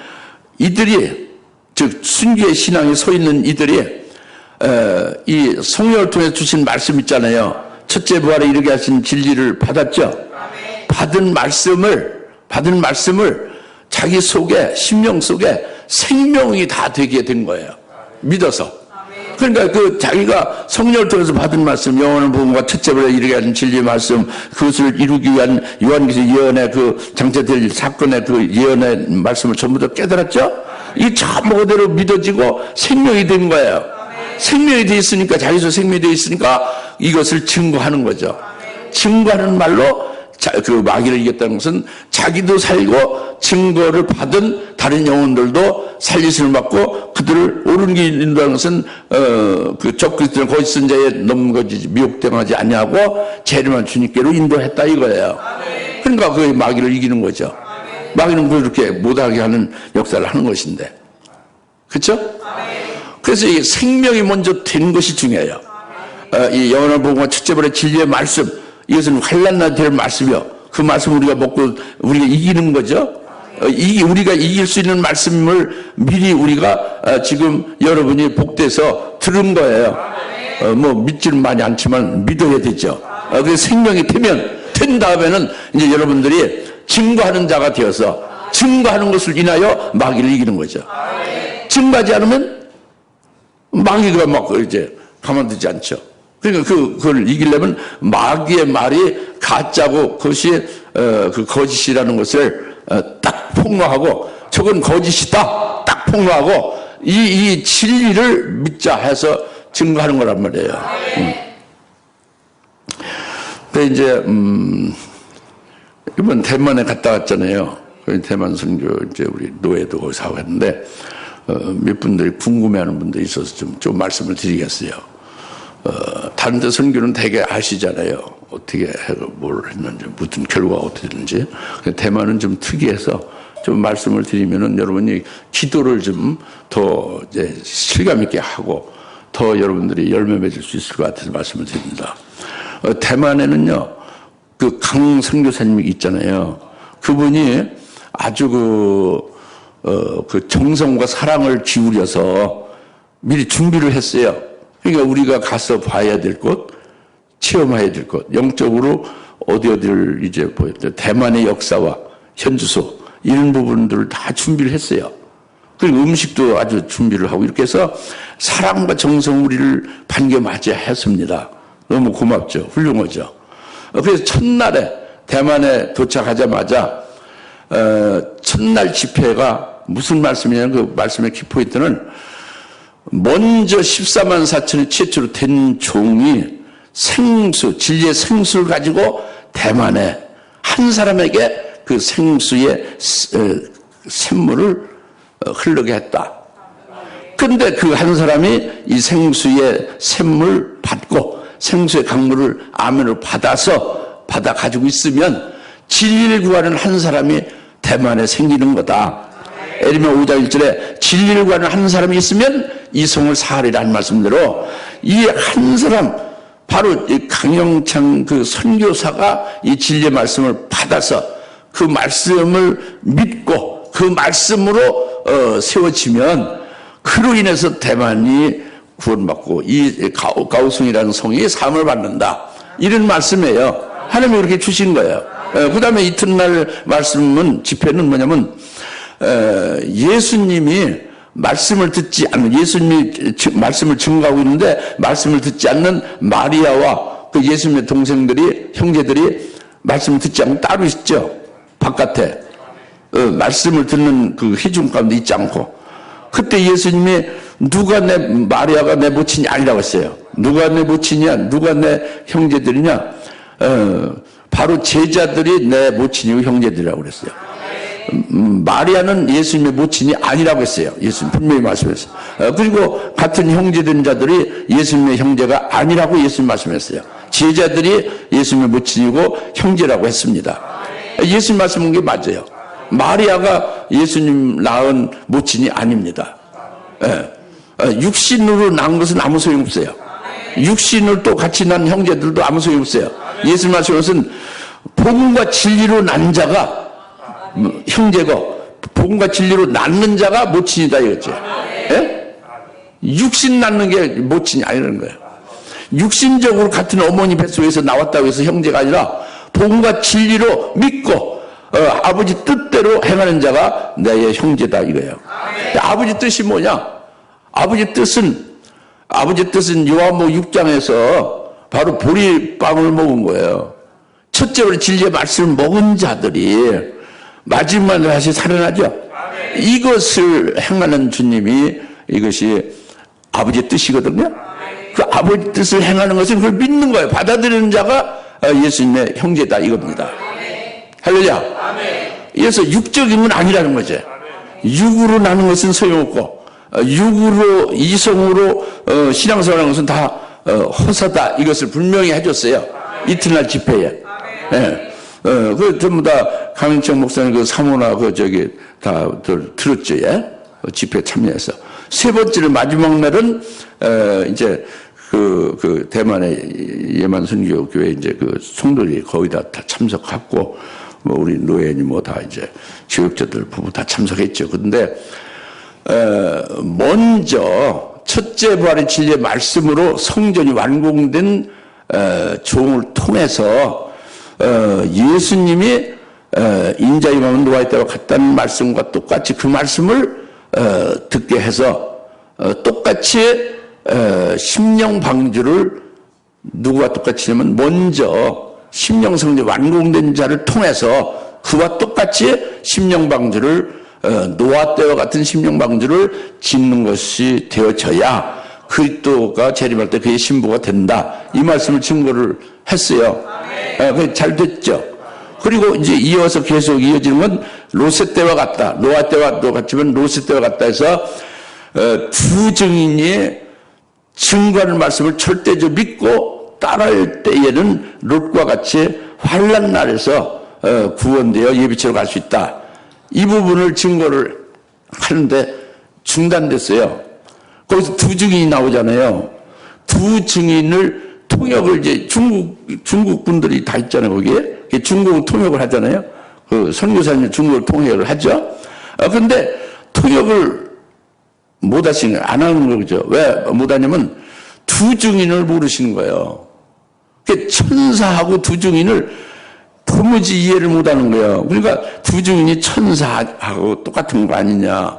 A: 이들이 즉 순교의 신앙에 서 있는 이들이 이 성령을 통해 주신 말씀 있잖아요. 첫째 부활에 이르게 하신 진리를 받았죠. 받은 말씀을 자기 속에 심령 속에 생명이 다 되게 된 거예요. 믿어서. 그러니까 그 자기가 성령을 통해서 받은 말씀, 영원한 복음과 첫째 부활에 이르게 하신 진리의 말씀, 그것을 이루기 위한 요한계시록 예언의 그 장차될 사건의 그 예언의 말씀을 전부 다 깨달았죠. 이 전부 그대로 믿어지고 생명이 된 거예요. 생명이 돼 있으니까 자기도 생명이 돼 있으니까 이것을 증거하는 거죠. 증거하는 말로 그 마귀를 이겼다는 것은 자기도 살고 증거를 받은 다른 영혼들도 살리심을 받고 그들을 옳은 길 인도하는 것은 그 적그리스도는 거짓 선자에 넘거지 미혹당하지 아니하고 재림한 주님께로 인도했다 이거예요. 그러니까 그 마귀를 이기는 거죠. 마귀는 그렇게 못하게 하는 역사를 하는 것인데, 그렇죠? 그래서 이 생명이 먼저 된 것이 중요해요. 이 영원한 복음과 첫째 부활의 진리의 말씀, 이것은 환난나 될 말씀이요. 그 말씀 우리가 먹고 우리가 이기는 거죠. 우리가 이길 수 있는 말씀을 미리 우리가 지금 여러분이 복돼서 들은 거예요. 뭐 믿지는 많이 않지만 믿어야 되죠. 그래서 생명이 된 다음에는 이제 여러분들이 증거하는 자가 되어서 증거하는 것을 인하여 마귀를 이기는 거죠. 증거하지 않으면 마귀가 막 이제 가만두지 않죠. 그러니까 그걸 이기려면 마귀의 말이 가짜고 그것이 그 거짓이라는 것을 딱 폭로하고 저건 거짓이다 딱 폭로하고 이 진리를 믿자 해서 증거하는 거란 말이에요. 근데 이제 이번 대만에 갔다 왔잖아요. 대만 선교 이제 우리 노예도 거기서 하고 했는데 몇 분들이 궁금해하는 분들이 있어서 좀 말씀을 드리겠어요. 다른 데 선교는 되게 아시잖아요. 어떻게 해서 뭘 했는지, 무슨 결과가 어떻게 됐는지. 대만은 좀 특이해서 좀 말씀을 드리면은 여러분이 기도를 좀 더 이제 실감 있게 하고 더 여러분들이 열매 맺을 수 있을 것 같아서 말씀을 드립니다. 대만에는요, 그 강 선교사님이 있잖아요. 그분이 아주 그 정성과 사랑을 기울여서 미리 준비를 했어요. 그러니까 우리가 가서 봐야 될 곳, 체험해야 될 곳, 영적으로 어디를 이제 보였죠. 대만의 역사와 현주소, 이런 부분들을 다 준비를 했어요. 그리고 음식도 아주 준비를 하고 이렇게 해서 사랑과 정성 우리를 반겨 맞이했습니다. 너무 고맙죠. 훌륭하죠. 그래서 첫날에 대만에 도착하자마자 첫날 집회가 무슨 말씀이냐면 그 말씀의 키포인트는 먼저 14만 4천의 최초로 된 종이 진리의 생수를 가지고 대만에 한 사람에게 그 생수의 샘물을 흐르게 했다. 그런데 그 한 사람이 이 생수의 샘물 받고 생수의 강물을 아멘을 받아 가지고 있으면 진리를 구하는 한 사람이 대만에 생기는 거다. 에레미야 5장 1절에 진리를 구하는 한 사람이 있으면 이 성을 사하리라는 말씀대로 이 한 사람 바로 이 강영창 그 선교사가 이 진리의 말씀을 받아서 그 말씀을 믿고 그 말씀으로 세워지면 그로 인해서 대만이 구원받고 이 가오승이라는 성이 사함을 받는다. 이런 말씀이에요. 하나님이 그렇게 주신 거예요. 그 다음에 이튿날 말씀은 집회는 뭐냐면 예수님이 말씀을 듣지 않는, 예수님이 말씀을 증거하고 있는데 말씀을 듣지 않는 마리아와 그 예수님의 동생들이, 형제들이 말씀을 듣지 않고 따로 있죠. 바깥에 말씀을 듣는 그 회중 가운데 있지 않고, 그때 예수님이 마리아가 내 모친이 아니라고 했어요. 누가 내 모친이냐, 누가 내 형제들이냐, 바로 제자들이 내 모친이고 형제들이라고 그랬어요. 마리아는 예수님의 모친이 아니라고 했어요. 예수님 분명히 말씀했어요. 그리고 같은 형제된 자들이 예수님의 형제가 아니라고 예수님 말씀했어요. 제자들이 예수님의 모친이고 형제라고 했습니다. 예수님 말씀한 게 맞아요. 마리아가 예수님 낳은 모친이 아닙니다. 육신으로 낳은 것은 아무 소용없어요. 육신을 또 같이 낳은 형제들도 아무 소용없어요. 예수님 말씀한 것은 복음과 진리로 난 자가 형제고, 복음과 진리로 낳는 자가 모친이다 이거죠. 육신 낳는 게 모친이 아니라는 거예요. 육신적으로 같은 어머니 뱃속에서 나왔다고 해서 형제가 아니라 복음과 진리로 믿고 아버지 뜻대로 행하는 자가 내 형제다 이거예요. 아버지 뜻이 뭐냐? 아버지 뜻은 요한복음 6장에서 바로 보리빵을 먹은 거예요. 첫째로 진리의 말씀을 먹은 자들이 마지막에 다시 살아나죠. 이것을 행하는 주님이, 이것이 아버지의 뜻이거든요. 그 아버지 뜻을 행하는 것은 그걸 믿는 거예요. 받아들이는 자가 예수님의 형제다 이겁니다. 할렐루야. 그래서 육적인 건 아니라는 거죠. 육으로 나는 것은 소용없고, 육으로 이성으로 신앙생활하는 것은 다 허사다, 이것을 분명히 해줬어요. 이튿날 집회에. 그 전부 다 강인청 목사님 그 사모나 다 들었죠. 집회 참여해서. 세 번째로 마지막 날은 이제 그 대만의 예만 선교교회 이제 그 성도들이 거의 다 참석하고, 뭐 우리 노예니 뭐 다 이제 교육자들 부부 다 참석했죠. 그런데 먼저 첫째 부활의 진리의 말씀으로 성전이 완공된 종을 통해서 예수님이 인자의 마음은 노아의 때와 같다는 말씀과 똑같이 그 말씀을 듣게 해서 똑같이 심령 방주를 누구와 똑같이 하면 먼저 심령 성전 완공된 자를 통해서 그와 똑같이 심령 방주를 노아 때와 같은 심령 방주를 짓는 것이 되어져야 그리스도가 재림할 때 그의 신부가 된다. 이 말씀을 증거를 했어요. 그게 잘 됐죠. 그리고 이제 이어서 계속 이어지는 건 롯의 때와 같다. 노아 때와 똑같지만 롯의 때와 같다 해서 두 증인이 증거하는 말씀을 절대적으로 믿고 따라할 때에는 롯과 같이 환난 날에서 구원되어 예비처로 갈 수 있다. 이 부분을 증거를 하는데 중단됐어요. 거기서 두 증인이 나오잖아요. 두 증인을 통역을 이제 중국 분들이 다 있잖아요. 거기에 중국은 통역을 하잖아요. 그 선교사님 중국을 통역을 하죠. 그런데 통역을 못 하시는 거예요. 안 하는 거죠. 왜 못 하냐면 두 증인을 모르시는 거예요. 천사하고 두 증인을 도무지 이해를 못 하는 거예요. 그러니까 두 증인이 천사하고 똑같은 거 아니냐.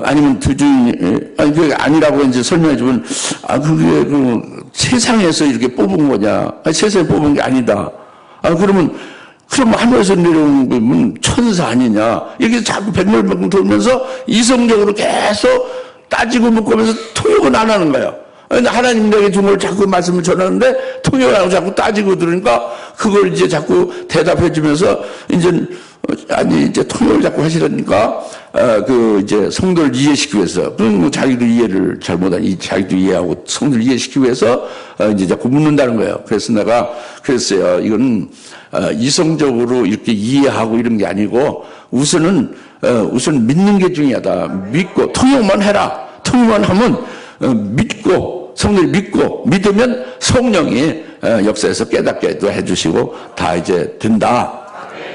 A: 아니면 두 증인이, 그게 아니라고 이제 설명해 주면, 그게 세상에서 이렇게 뽑은 거냐. 세상에 뽑은 게 아니다. 그럼 하늘에서 내려온 거면 천사 아니냐. 이렇게 자꾸 백렬백렬 돌면서 이성적으로 계속 따지고 묻고면서 통역은 안 하는 거예요. 하나님 내게 준 걸 자꾸 말씀을 전하는데 통역을 안 하고 자꾸 따지고 들으니까 그걸 이제 자꾸 대답해 주면서 이제 통역을 자꾸 하시려니까 이제 성도를 이해시키기 위해서, 뭐 자기도 이해를 잘 못하니 자기도 이해하고 성도를 이해시키기 위해서 이제 자꾸 묻는다는 거예요. 그래서 내가 그랬어요. 이건 이성적으로 이렇게 이해하고 이런 게 아니고 우선 믿는 게 중요하다. 믿고 통역만 해라. 통역만 하면 믿고 성령이 믿고 믿으면 성령이 역사에서 깨닫게도 해주시고 다 이제 된다.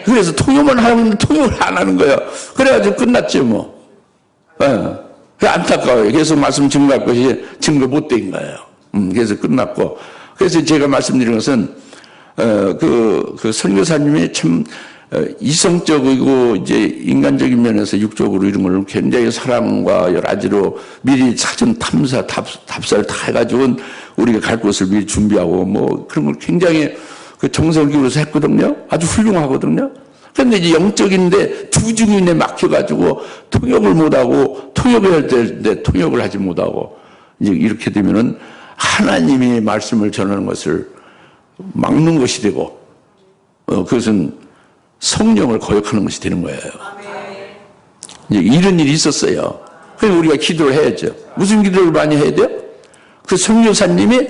A: 그래서 통역만 하는데 통역을 안 하는 거예요. 그래가지고 끝났지 뭐. 안타까워요. 계속 말씀 증거할 것이 증거 못 된 거예요. 그래서 끝났고. 그래서 제가 말씀드린 것은 그 선교사님이 참 이성적이고 이제 인간적인 면에서 육적으로 이런 걸 굉장히 사랑과 여러 가지로 미리 사전 탐사 답사를 다 해가지고 우리가 갈 곳을 미리 준비하고 뭐 그런 걸 굉장히 그 정성을 기울여서 했거든요. 아주 훌륭하거든요. 그런데 이제 영적인데 두 증인에 막혀가지고 통역을 못하고 통역해야 되는데 통역을 하지 못하고 이제 이렇게 되면은 하나님이 말씀을 전하는 것을 막는 것이 되고 그것은 성령을 거역하는 것이 되는 거예요. 이제 이런 일이 있었어요. 그래서 우리가 기도를 해야죠. 무슨 기도를 많이 해야 돼요? 그 선교사님이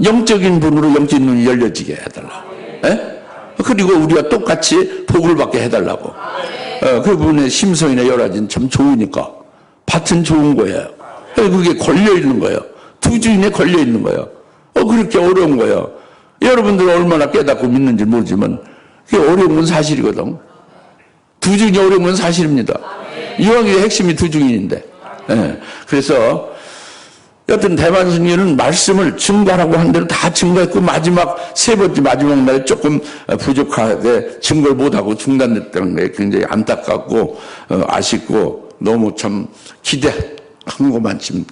A: 영적인 분으로 영적인 눈이 열려지게 해달라. 예? 그리고 우리가 똑같이 복을 받게 해달라고. 그 부분에 심성이나 여러 가지는 참 좋으니까 밭은 좋은 거예요. 그게 걸려 있는 거예요. 두 주인에 걸려 있는 거예요. 그렇게 어려운 거예요. 여러분들은 얼마나 깨닫고 믿는지 모르지만 그게 어려운 건 사실이거든. 두 주인이 어려운 건 사실입니다. 이왕의 핵심이 두 주인인데. 예. 그래서 여튼 대만 선교는 말씀을 증거하라고 한 대로 다 증거했고 마지막 세 번째 마지막 날에 조금 부족하게 증거를 못하고 중단됐다는 게 굉장히 안타깝고 아쉽고 너무 참 기대한 것만 지금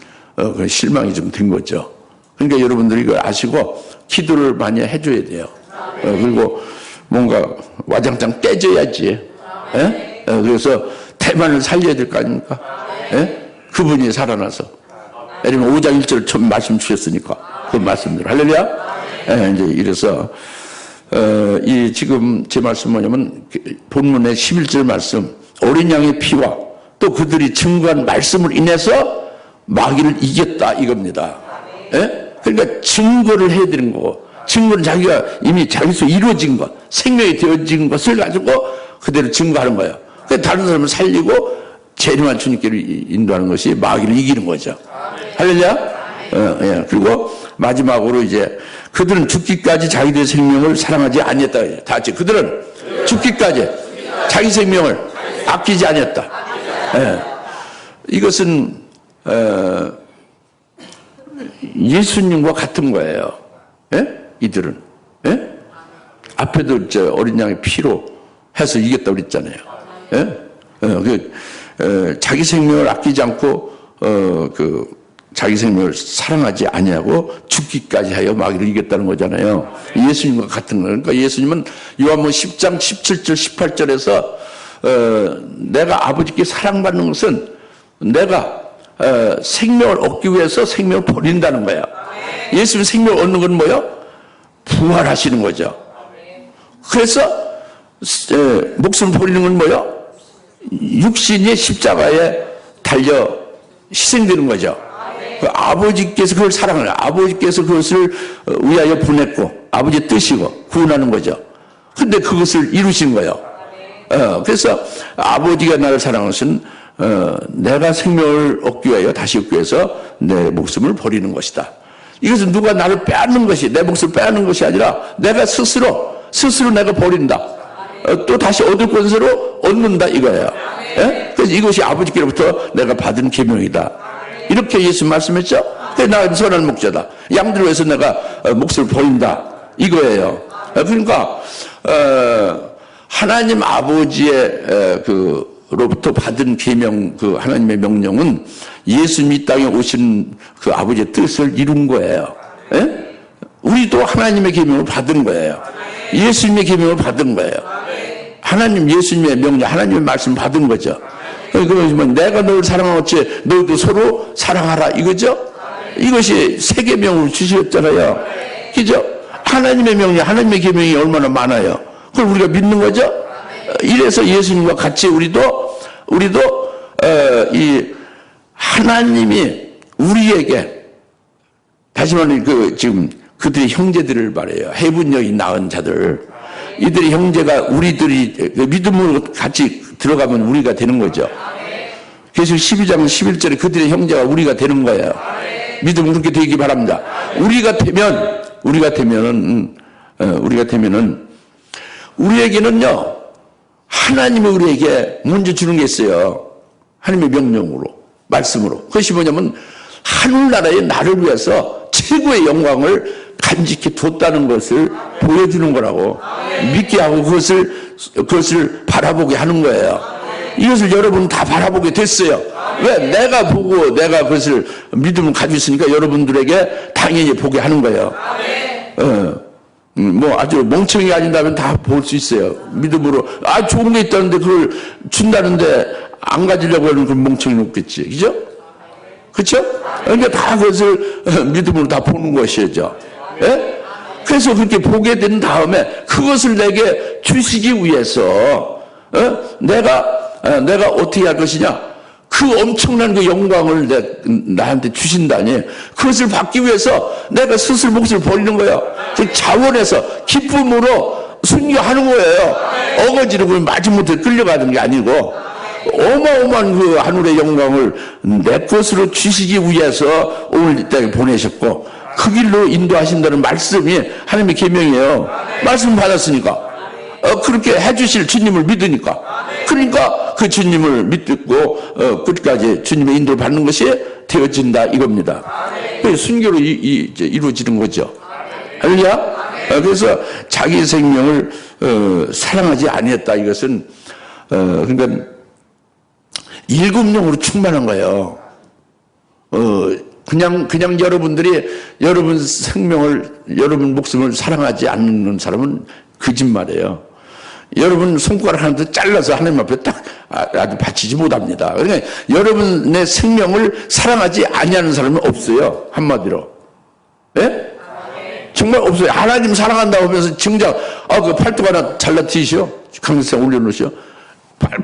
A: 실망이 좀 된 거죠. 그러니까 여러분들이 이걸 아시고 기도를 많이 해줘야 돼요. 그리고 뭔가 와장창 깨져야지. 예? 그래서 대만을 살려야 될 거 아닙니까? 예? 그분이 살아나서. 왜냐면 5장 1절 처음 말씀 주셨으니까. 그 말씀대로. 할렐루야? 예, 이제 이래서, 이 지금 제 말씀 뭐냐면 본문의 11절 말씀. 어린 양의 피와 또 그들이 증거한 말씀을 인해서 마귀를 이겼다 이겁니다. 예? 그러니까 증거를 해야 되는 거고. 증거는 자기가 이미 자기서 이루어진 것, 생명이 되어진 것을 가지고 그대로 증거하는 거예요. 그러니까 다른 사람을 살리고 재림한 주님께로 인도하는 것이 마귀를 이기는 거죠. 할렐루야? 예. 그리고 마지막으로 이제 그들은 죽기까지 자기들의 생명을 사랑하지 아니했다. 다 같이 그들은 죽기까지 자기 생명을 아끼지 아니했다. 예. 이것은 예수님과 같은 거예요. 예? 이들은. 예? 앞에도 어린 양의 피로 해서 이겼다고 그랬잖아요. 예? 자기 생명을 아끼지 않고 자기 생명을 사랑하지 아니하고 죽기까지 하여 마귀를 이겼다는 거잖아요. 예수님과 같은 거예요. 그러니까 예수님은 요한복음 10장 17절 18절에서 내가 아버지께 사랑받는 것은 내가 생명을 얻기 위해서 생명을 버린다는 거예요. 예수님 생명을 얻는 건 뭐예요? 부활하시는 거죠. 그래서 목숨을 버리는 건 뭐예요? 육신이 십자가에 달려 희생되는 거죠. 그 아버지께서 그걸 사랑을 해요. 아버지께서 그것을 위하여 보냈고 아버지의 뜻이고 구원하는 거죠. 근데 그것을 이루신 거예요. 그래서 아버지가 나를 사랑하는 것은 내가 생명을 얻기 위하여 다시 얻기 위해서 내 목숨을 버리는 것이다. 이것은 누가 나를 빼앗는 것이 내 목숨을 빼앗는 것이 아니라 내가 스스로 내가 버린다. 또 다시 얻을 권세로 얻는다 이거예요. 예? 그래서 이것이 아버지께로부터 내가 받은 계명이다. 이렇게 예수 말씀했죠. 그래서 나는 선한 목자다. 양들을 위해서 내가 목숨을 버린다 이거예요. 그러니까 하나님 아버지의 로부터 받은 계명, 그 하나님의 명령은 예수님이 이 땅에 오신 그 아버지의 뜻을 이룬 거예요. 예? 우리도 하나님의 계명을 받은 거예요. 예수님의 계명을 받은 거예요. 하나님, 예수님의 명령, 하나님의 말씀 받은 거죠. 그러면 내가 너를 사랑하겠지, 너희도 서로 사랑하라 이거죠? 이것이 세 계명을 주셨잖아요. 그죠? 하나님의 명령, 하나님의 계명이 얼마나 많아요. 그걸 우리가 믿는 거죠? 이래서 예수님과 같이 우리도 이 하나님이 우리에게 다시 말하면 지금 그들의 형제들을 말해요. 해분여이 낳은 자들. 이들의 형제가 우리들이 믿음으로 같이 들어가면 우리가 되는 거죠. 그래서 12장 11절에 그들의 형제가 우리가 되는 거예요. 믿음은 그렇게 되기 바랍니다. 우리가 되면은 우리에게는요, 하나님이 우리에게 먼저 주는 게 있어요. 하나님의 명령으로, 말씀으로. 그것이 뭐냐면 하늘나라의 나를 위해서 최고의 영광을 간직해 뒀다는 것을 보여주는 거라고 믿게 하고 그것을 바라보게 하는 거예요. 이것을 여러분 다 바라보게 됐어요. 왜? 내가 보고 내가 그것을 믿음을 가지고 있으니까 여러분들에게 당연히 보게 하는 거예요. 뭐 아주 멍청이 아닌다면 다 볼 수 있어요. 믿음으로. 좋은 게 있다는데 그걸 준다는데 안 가지려고 하는 그런 멍청이는 없겠지. 그죠? 그렇죠? 그러니까 다 그것을 믿음으로 다 보는 것이죠. 예? 그래서 그렇게 보게 된 다음에 그것을 내게 주시기 위해서 내가 어떻게 할 것이냐? 그 엄청난 그 영광을 나한테 주신다니 그것을 받기 위해서 내가 스스로 목숨을 버리는 거예요. 그 자원해서 기쁨으로 순교하는 거예요. 어거지로 그 마지못해 끌려가는 게 아니고 어마어마한 그 하늘의 영광을 내 것으로 주시기 위해서 오늘 이 땅에 보내셨고 그 길로 인도하신다는 말씀이 하나님의 계명이에요. 말씀 받았으니까 그렇게 해주실 주님을 믿으니까 그러니까 그 주님을 믿고 끝까지 주님의 인도를 받는 것이 되어진다 이겁니다. 그래서 순교로 이루어지는 거죠. 할렐루야. 그래서 자기 생명을 사랑하지 아니했다 이것은 그러니까 일급령으로 충만한 거예요. 그냥 여러분들이 여러분 생명을, 여러분 목숨을 사랑하지 않는 사람은 거짓말이에요. 여러분 손가락 하나도 잘라서 하나님 앞에 딱 아주 바치지 못합니다. 그러니까 여러분의 생명을 사랑하지 아니하는 사람은 없어요. 한마디로. 예? 정말 없어요. 하나님 사랑한다고 하면서 정작 그 팔뚝 하나 잘라 튀시오. 강세상 올려놓으시오.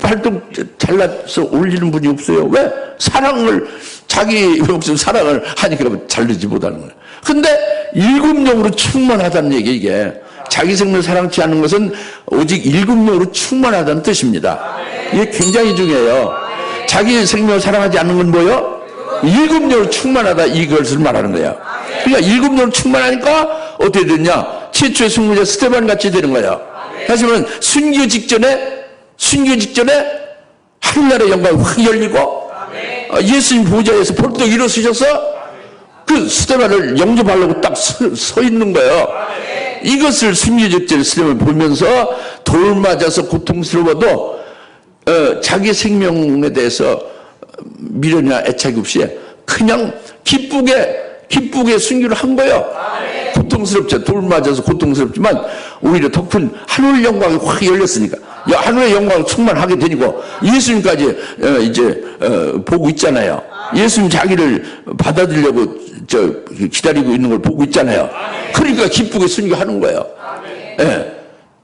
A: 팔뚝 잘라서 올리는 분이 없어요. 왜? 사랑을, 자기 목숨 사랑을 하니까 자르지 못하는 거예요. 근데 일급령으로 충만하다는 얘기, 이게. 자기 생명을 사랑치 않는 것은 오직 일급령으로 충만하다는 뜻입니다. 이게 굉장히 중요해요. 자기 생명을 사랑하지 않는 건 뭐예요? 일급령으로 충만하다, 이것을 말하는 거예요. 그러니까 일급령으로 충만하니까 어떻게 됐냐? 최초의 승리자 스테반 같이 되는 거예요. 다시 말하면 순교 직전에 하늘나라의 영광이 확 열리고 예수님 보좌에서 벌떡 일어서셔서 그 스테반을 영접하려고 딱 서 있는 거예요. 이것을 순교 직전에 스테반을 보면서 돌 맞아서 고통스러워도 자기 생명에 대해서 미련이나 애착이 없이 그냥 기쁘게 순교를 한 거예요. 고통스럽죠. 돌 맞아서 고통스럽지만 오히려 더 큰 하늘 영광이 확 열렸으니까 하늘의 영광을 충만하게 되니까 예수님까지 이제 보고 있잖아요. 예수님 자기를 받아들이려고 기다리고 있는 걸 보고 있잖아요. 그러니까 기쁘게 순교하는 거예요. 예.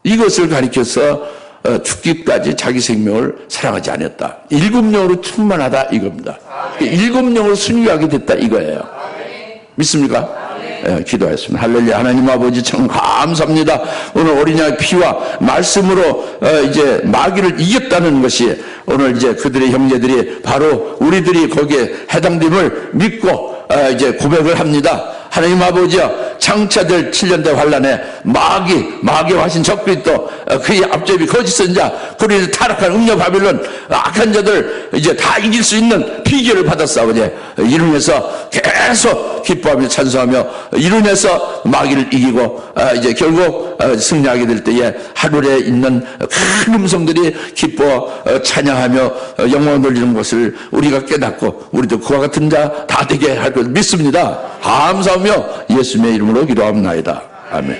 A: 이것을 가리켜서 죽기까지 자기 생명을 사랑하지 않았다. 일급령으로 충만하다 이겁니다. 일급령으로 순교하게 됐다 이거예요. 믿습니까? 기도하였습니다. 할렐루야. 하나님 아버지 참 감사합니다. 오늘 어린 양 피와 말씀으로 이제 마귀를 이겼다는 것이 오늘 이제 그들의 형제들이 바로 우리들이 거기에 해당됨을 믿고 이제 고백을 합니다. 하나님 아버지여, 장차될 7년대 환란에 마귀와 하신 적그리스도, 그의 앞제비 거짓 선자, 그리고 타락한 음녀 바빌론, 악한 자들 이제 다 이길 수 있는 비결을 받았사오니 이로 인해서 계속 기뻐하며 찬송하며 이로 인해서 마귀를 이기고 이제 결국 승리하게 될 때에 하늘에 있는 큰 음성들이 기뻐 찬양하며 영광을 돌리는 것을 우리가 깨닫고 우리도 그와 같은 자 다 되게 할 것을 믿습니다. 감사하며 예수님의 이름으로 기도합니다. 아멘.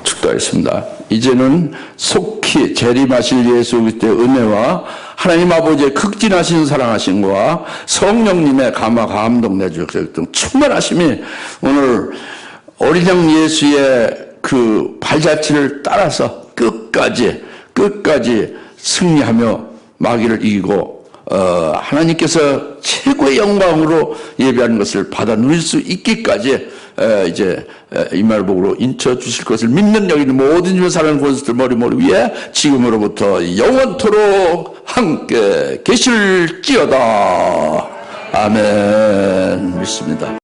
A: 축도하겠습니다. 이제는 속히 재림하실 예수 그리스도의 은혜와 하나님 아버지의 극진하신 사랑하심과 성령님의 감동 내주셨던 충만하심이 오늘 어린 양 예수의 그 발자취를 따라서 끝까지 승리하며 마귀를 이기고 하나님께서 최고의 영광으로 예배하는 것을 받아 누릴 수 있기까지 이제 임마누엘복으로 인쳐 주실 것을 믿는 여기 있는 모든 주의 사랑하는 권수들 머리 위에 지금으로부터 영원토록 함께 계실지어다. 아멘. 믿습니다.